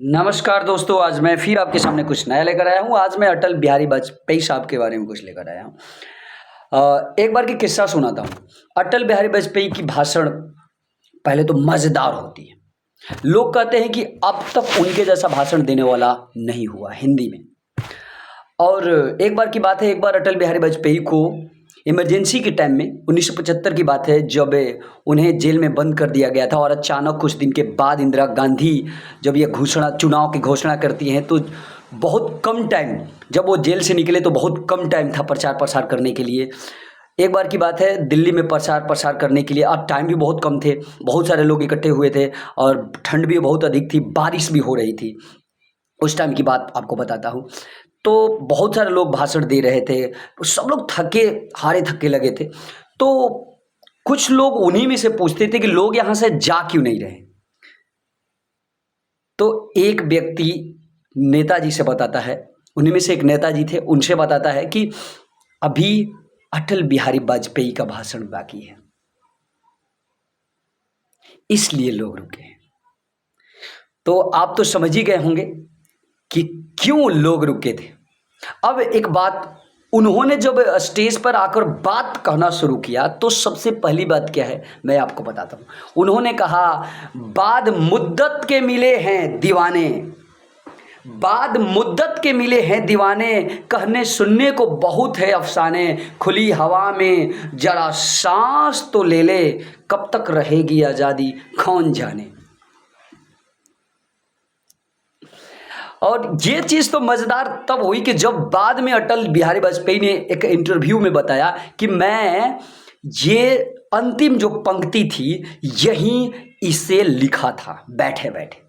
नमस्कार दोस्तों, आज मैं फिर आपके सामने कुछ नया लेकर आया हूँ। आज मैं अटल बिहारी वाजपेयी साहब के बारे में कुछ लेकर आया हूँ। एक बार की किस्सा सुनाता हूँ। अटल बिहारी वाजपेयी की भाषण पहले तो मज़ेदार होती है। लोग कहते हैं कि अब तक उनके जैसा भाषण देने वाला नहीं हुआ हिंदी में। और एक बार की बात है, एक बार अटल बिहारी वाजपेयी को इमरजेंसी के टाइम में 1975 की बात है, जब उन्हें जेल में बंद कर दिया गया था और अचानक कुछ दिन के बाद इंदिरा गांधी जब ये घोषणा चुनाव की घोषणा करती हैं, तो बहुत कम टाइम, जब वो जेल से निकले तो बहुत कम टाइम था प्रचार प्रसार करने के लिए। एक बार की बात है, दिल्ली में प्रचार प्रसार करने के लिए अब टाइम भी बहुत कम थे, बहुत सारे लोग इकट्ठे हुए थे और ठंड भी बहुत अधिक थी, बारिश भी हो रही थी। उस टाइम की बात आपको बताता हूँ। तो बहुत सारे लोग भाषण दे रहे थे, तो सब लोग थके हारे थके लगे थे। तो कुछ लोग उन्हीं में से पूछते थे कि लोग यहाँ से जा क्यों नहीं रहे। तो एक व्यक्ति नेताजी से बताता है, उन्हीं में से एक नेताजी थे, उनसे बताता है कि अभी अटल बिहारी वाजपेयी का भाषण बाकी है, इसलिए लोग रुके हैं। तो आप तो समझ ही गए होंगे कि क्यों लोग रुके थे। अब एक बात, उन्होंने जब स्टेज पर आकर बात कहना शुरू किया तो सबसे पहली बात क्या है मैं आपको बताता हूँ। उन्होंने कहा, बाद मुद्दत के मिले हैं दीवाने, बाद मुद्दत के मिले हैं दीवाने, कहने सुनने को बहुत है अफसाने, खुली हवा में जरा सांस तो ले ले, कब तक रहेगी आज़ादी कौन जाने। और ये चीज़ तो मज़ेदार तब हुई कि जब बाद में अटल बिहारी वाजपेयी ने एक इंटरव्यू में बताया कि मैं ये अंतिम जो पंक्ति थी यहीं इसे लिखा था बैठे बैठे।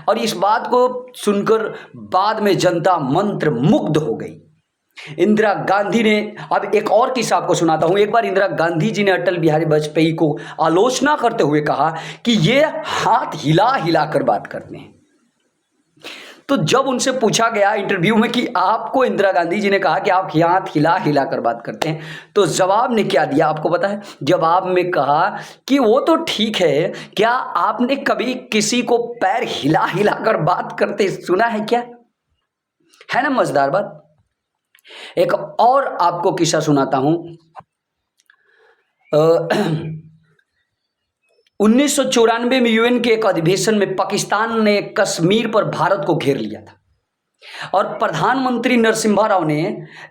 और इस बात को सुनकर बाद में जनता मंत्र मुग्ध हो गई। इंदिरा गांधी ने, अब एक और किस्सा आपको सुनाता हूं। एक बार इंदिरा गांधी जी ने अटल बिहारी वाजपेयी को आलोचना करते हुए कहा कि ये हाथ हिला हिला कर बात करते हैं। तो जब उनसे पूछा गया इंटरव्यू में कि आपको, इंदिरा गांधी जी ने कहा कि आप हाथ हिला हिला कर बात करते हैं, तो जवाब ने क्या दिया आपको पता है? जवाब में कहा कि वो तो ठीक है, क्या आपने कभी किसी को पैर हिला हिला कर बात करते सुना है क्या? है ना मजेदार बात। एक और आपको किस्सा सुनाता हूं। 1994 में यूएन के एक अधिवेशन में पाकिस्तान ने कश्मीर पर भारत को घेर लिया था और प्रधानमंत्री नरसिम्हा राव ने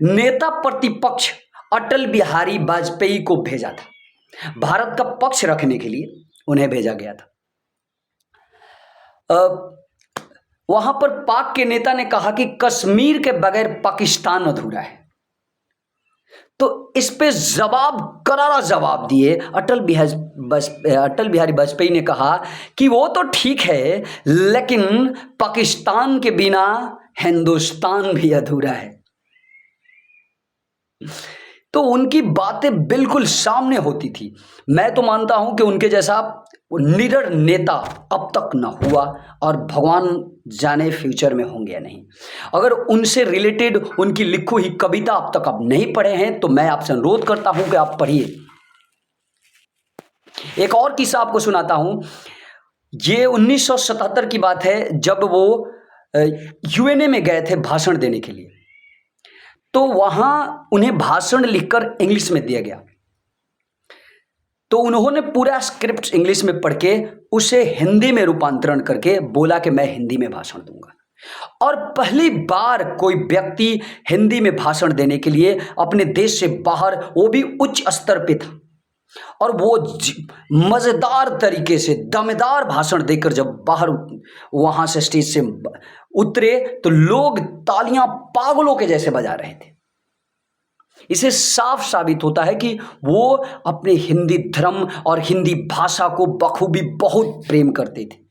नेता प्रतिपक्ष अटल बिहारी वाजपेयी को भेजा था। भारत का पक्ष रखने के लिए उन्हें भेजा गया था। वहां पर पाक के नेता ने कहा कि कश्मीर के बगैर पाकिस्तान अधूरा है। तो इस पे जवाब, करारा जवाब दिए अटल बिहारी वाजपेयी ने कहा कि वो तो ठीक है, लेकिन पाकिस्तान के बिना हिंदुस्तान भी अधूरा है। तो उनकी बातें बिल्कुल सामने होती थी। मैं तो मानता हूं कि उनके जैसा निडर नेता अब तक ना हुआ और भगवान जाने फ्यूचर में होंगे या नहीं। अगर उनसे रिलेटेड उनकी लिखी हुई कविता अब तक आप नहीं पढ़े हैं तो मैं आपसे अनुरोध करता हूं कि आप पढ़िए। एक और किस्सा आपको सुनाता हूं। ये 1977 की बात है, जब वो यूएनए में गए थे भाषण देने के लिए। तो वहां उन्हें भाषण लिखकर इंग्लिश में दिया गया। तो उन्होंने पूरा स्क्रिप्ट इंग्लिश में पढ़ के उसे हिंदी में रूपांतरण करके बोला कि मैं हिंदी में भाषण दूंगा। और पहली बार कोई व्यक्ति हिंदी में भाषण देने के लिए अपने देश से बाहर, वो भी उच्च स्तर पे था, और वो मजेदार तरीके से दमदार भाषण देकर जब बाहर वहां से स्टेज से उतरे तो लोग तालियां पागलों के जैसे बजा रहे थे। इसे साफ साबित होता है कि वो अपने हिंदी धर्म और हिंदी भाषा को बखूबी बहुत प्रेम करते थे।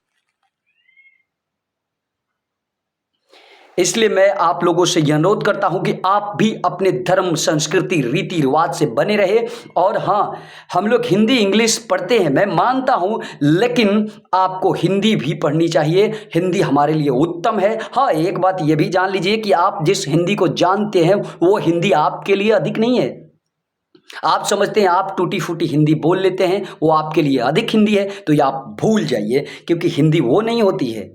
इसलिए मैं आप लोगों से यह अनुरोध करता हूं कि आप भी अपने धर्म, संस्कृति, रीति रिवाज से बने रहे। और हाँ, हम लोग हिंदी इंग्लिश पढ़ते हैं, मैं मानता हूं, लेकिन आपको हिंदी भी पढ़नी चाहिए। हिंदी हमारे लिए उत्तम है। हाँ, एक बात यह भी जान लीजिए कि आप जिस हिंदी को जानते हैं वो हिंदी आपके लिए अधिक नहीं है। आप समझते हैं आप टूटी फूटी हिंदी बोल लेते हैं, वो आपके लिए अधिक हिंदी है, तो ये आप भूल जाइए, क्योंकि हिंदी वो नहीं होती है।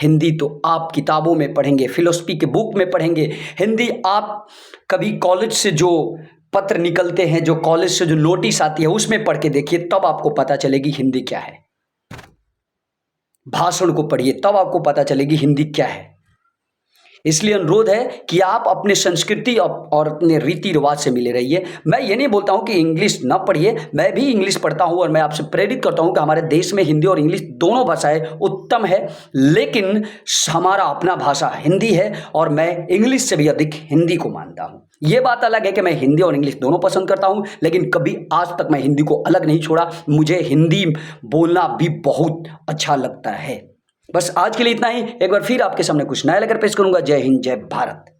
हिंदी तो आप किताबों में पढ़ेंगे, फिलोसफी के बुक में पढ़ेंगे। हिंदी आप कभी कॉलेज से जो पत्र निकलते हैं, जो कॉलेज से जो नोटिस आती है, उसमें पढ़ के देखिए, तब आपको पता चलेगी हिंदी क्या है। भाषण को पढ़िए, तब आपको पता चलेगी हिंदी क्या है। इसलिए अनुरोध है कि आप अपने संस्कृति और अपने रीति रिवाज से मिले रहिए। मैं ये नहीं बोलता हूँ कि इंग्लिश ना पढ़िए, मैं भी इंग्लिश पढ़ता हूँ और मैं आपसे प्रेरित करता हूँ कि हमारे देश में हिंदी और इंग्लिश दोनों भाषाएं उत्तम है, लेकिन हमारा अपना भाषा हिंदी है और मैं इंग्लिश से भी अधिक हिंदी को मानता हूँ। ये बात अलग है कि मैं हिंदी और इंग्लिश दोनों पसंद करता हूँ, लेकिन कभी आज तक मैं हिंदी को अलग नहीं छोड़ा। मुझे हिंदी बोलना भी बहुत अच्छा लगता है। बस आज के लिए इतना ही। एक बार फिर आपके सामने कुछ नया लेकर पेश करूंगा। जय हिंद, जय भारत।